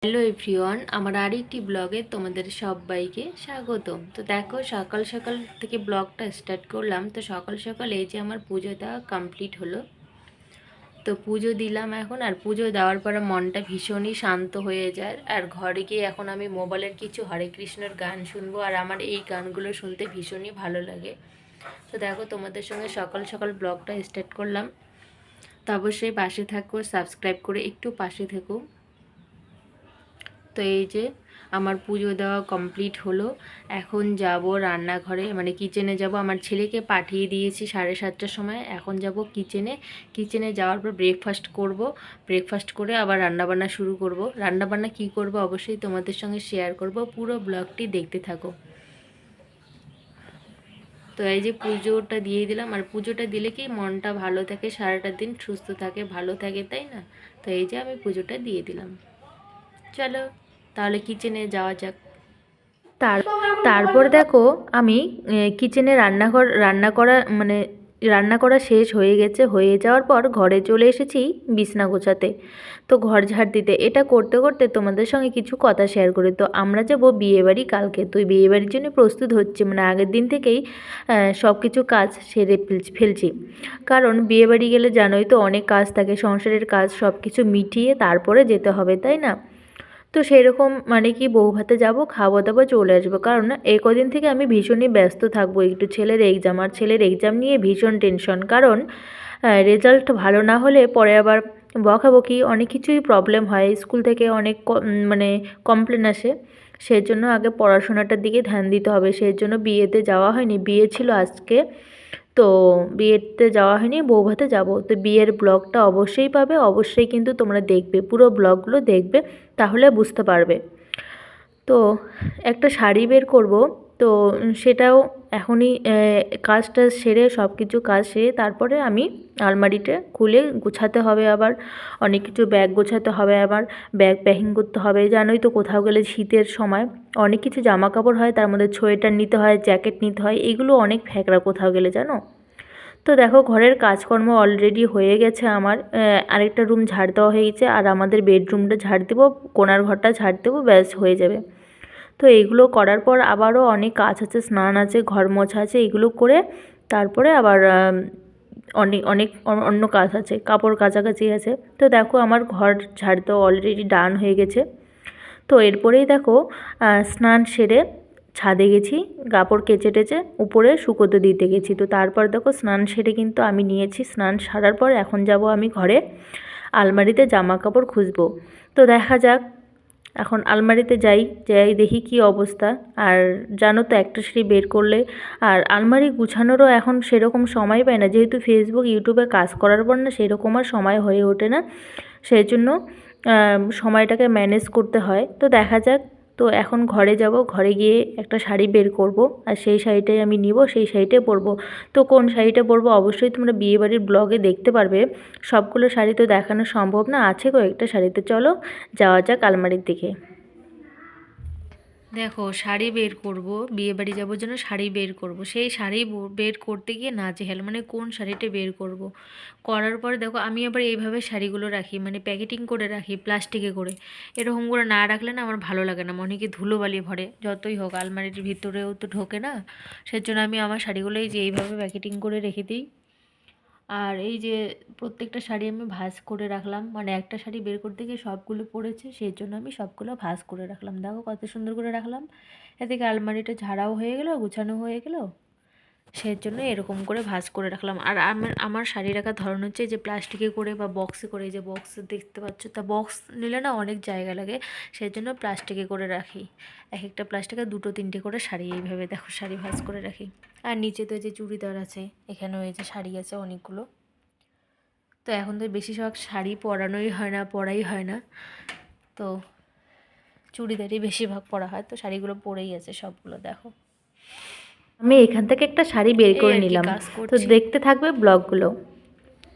Hello everyone, আমার আরেকটি ব্লগে তোমাদের সবাইকে স্বাগতম। তো দেখো, সকাল সকাল থেকে ব্লগটা স্টার্ট করলাম। তো সকাল সকাল এই যে আমার পুজো দেওয়া কমপ্লিট হলো। তো পুজো দিলাম এখন, আর পুজো দেওয়ার পরে মনটা ভীষণই শান্ত হয়ে যায়। আর ঘরে গিয়ে এখন আমি মোবাইলের কিছু হরে কৃষ্ণর গান শুনবো, আর আমার এই গানগুলো শুনতে ভীষণই ভালো লাগে। তো দেখো, তোমাদের সঙ্গে সকাল সকাল ব্লগটা স্টার্ট করলাম। তো অবশ্যই পাশে থাকো, সাবস্ক্রাইব করে একটু পাশে থেকো। তো এই যে আমার পুজো দেওয়া কমপ্লিট হলো। এখন যাব রান্নাঘরে, মানে কিচেনে যাব। আমার ছেলেকে পাঠিয়ে দিয়েছি 7:30টার সময়। এখন যাব কিচেনে। কিচেনে যাওয়ার পর ব্রেকফাস্ট করব। ব্রেকফাস্ট করে আবার রান্নাবান্না শুরু করব। রান্নাবান্না কি করব অবশ্যই তোমাদের সঙ্গে শেয়ার করব। পুরো ব্লগটি দেখতে থাকো। তো এই যে পুজোটা দিয়ে দিলাম। আর পুজোটা দিলে কি মনটা ভালো থাকে, সারাটা দিন সুস্থ থাকে, ভালো থাকে, তাই না? তো এই যে আমি পুজোটা দিয়ে দিলাম। চলো তাহলে কিচেনে যাওয়া যাক। তারপর দেখো, আমি কিচেনে রান্না করা শেষ হয়ে গেছে। হয়ে যাওয়ার পর ঘরে চলে এসেছি বিছনা গোছাতে। তো ঘর ঝাড় দিতে, এটা করতে করতে তোমাদের সঙ্গে কিছু কথা শেয়ার করি। তো আমরা যাবো বিয়েবাড়ি কালকে। তো বিয়েবাড়ির জন্য প্রস্তুত হচ্ছে, মানে আগের দিন থেকেই সব কিছু কাজ সেরে ফেলছি। কারণ বিয়েবাড়ি গেলে জানোই তো, অনেক কাজ থাকে, সংসারের কাজ সব কিছু মিটিয়ে তারপরে যেতে হবে, তাই না? তো সেরকম মানে কি, বউ ভাতে যাবো, খাবো দাবো, চলে আসবো। কারণ এই কদিন থেকে আমি ভীষণই ব্যস্ত থাকবো। একটু ছেলের এক্সাম, আর ছেলের এক্সাম নিয়ে ভীষণ টেনশন। কারণ রেজাল্ট ভালো না হলে পরে আবার বকাবকি অনেক কিছুই প্রবলেম হয়। স্কুল থেকে অনেক মানে কমপ্লেন আসে। সেজন্য আগে পড়াশোনাটার দিকে ধ্যান দিতে হবে। সেজন্য বিয়েতে যাওয়া হয়নি। বিয়ে ছিল আজকে, তো বিয়েতে যাওয়া হয়নি, বৌভাতে যাব। তো বিয়ের ব্লগটা অবশ্যই পাবে, অবশ্যই কিন্তু তোমরা দেখবে, পুরো ব্লগগুলো দেখবে, তাহলে বুঝতে পারবে। তো একটা শাড়ি বের করব। তো সেটাও এখনই কাজটা সেরে, সব কিছু কাজ সেরে তারপরে আমি আলমারিটা খুলে গুছাতে হবে। আবার অনেক কিছু ব্যাগ গোছাতে হবে, আবার ব্যাগ প্যাকিং করতে হবে। জানোই তো, কোথাও গেলে শীতের সময় অনেক কিছু জামা কাপড় হয়, তার মধ্যে সোয়েটার নিতে হয়, জ্যাকেট নিতে হয়, এগুলো অনেক ফ্যাকরা কোথাও গেলে, জানো। তো দেখো, ঘরের কাজকর্ম অলরেডি হয়ে গেছে আমার। আরেকটা রুম ঝাড় দেওয়া হয়ে গেছে, আর আমাদের বেডরুমটা ঝাড় দেবো, কোণার ঘরটা ঝাড় দেবো, ব্যাস হয়ে যাবে। তো এইগুলো করার পর আবারও অনেক কাজ আছে, স্নান আছে, ঘর মোছা আছে, এগুলো করে তারপরে আবার অনেক অনেক অন্য কাজ আছে, কাপড় কাচাকাচি আছে। তো দেখো, আমার ঘর ঝাড় দেওয়া অলরেডি ডান হয়ে গেছে। তো এরপরেই দেখো, স্নান সেরে ছাদে গেছি, কাপড় কেচে টেচে উপরে শুকোতে দিতে গেছি। তো তারপর দেখো, স্নান সেরে কিন্তু আমি নিয়েছি। স্নান সারার পর এখন যাব আমি ঘরে, আলমারিতে জামা কাপড় খুঁজবো। তো দেখা যাক, এখন আলমারিতে যাই, যাই দেখি কি অবস্থা। আর জানো তো, একটা শাড়ি বের করলে আর আলমারি গুছানোরও এখন সেরকম সময় পাই না, যেহেতু ফেসবুক ইউটিউবে কাজ করার পর না সেরকম আর সময় হয়ে ওঠে না। সেই জন্য সময়টাকে ম্যানেজ করতে হয়। তো দেখা যাক। তো এখন ঘরে যাব, ঘরে গিয়ে একটা শাড়ি বের করব, আর সেই শাড়িটাই আমি নিব, সেই শাড়িটাই পরবো। তো কোন শাড়িটা পরবো অবশ্যই তোমরা বিয়েবাড়ির ব্লগে দেখতে পারবে। সবগুলো শাড়ি তো দেখানো সম্ভব না, আছে কয়েকটা শাড়িতে। চলো যাওয়া যাক আলমারির দিকে। দেখো, শাড়ি বের করব, বিয়ে বাড়ি যাবোর জন্য শাড়ি বের করব। সেই শাড়ি বের করতে গিয়ে নাজেহাল, মানে কোন শাড়িটা বের করব। করার পরে দেখো, আমি আবার এইভাবে শাড়িগুলো রাখি, মানে প্যাকেটিং করে রাখি প্লাস্টিকে করে। এরকম করে না রাখলে না আমার ভালো লাগে না, মনে কি ধুলোবালি ভরে, যতই হোক আলমারির ভিতরেও তো ঢোকে না। সেজন্য আমি আমার শাড়িগুলোই যে এইভাবে প্যাকেটিং করে রেখে দিই। আর এই যে প্রত্যেকটা শাড়ি আমি ভাঁজ করে রাখলাম, মানে একটা শাড়ি বের করতে গিয়ে সবগুলো পড়েছে, সেই জন্য আমি সবগুলো ভাঁজ করে রাখলাম। দেখো কত সুন্দর করে রাখলাম। এদিকে আলমারিটা ঝাড়াও হয়ে গেলো, গুছানো হয়ে গেলো। সেই জন্য এরকম করে ভাঁজ করে রাখলাম। আর আমার শাড়ি রাখার ধরন হচ্ছে যে প্লাস্টিকে করে বা বক্সে করে, যে বক্স দেখতে পাচ্ছ, তা বক্স নিলে না অনেক জায়গা লাগে, সেই জন্য প্লাস্টিকে করে রাখি। এক একটা প্লাস্টিকে দুটো তিনটে করে শাড়ি এইভাবে দেখো শাড়ি ভাঁজ করে রাখি। আর নিচে তো যে চুড়িদার আছে, এখানেও এই যে শাড়ি আছে অনেকগুলো। তো এখন তো বেশিরভাগ শাড়ি পরানোই হয় না, পরাই হয় না, তো চুড়িদারই বেশিরভাগ পরা হয়। তো শাড়িগুলো পরেই আছে সবগুলো, দেখো। আমি এখান থেকে একটা শাড়ি বের করে নিলাম, তো দেখতে থাকবে ব্লগগুলো।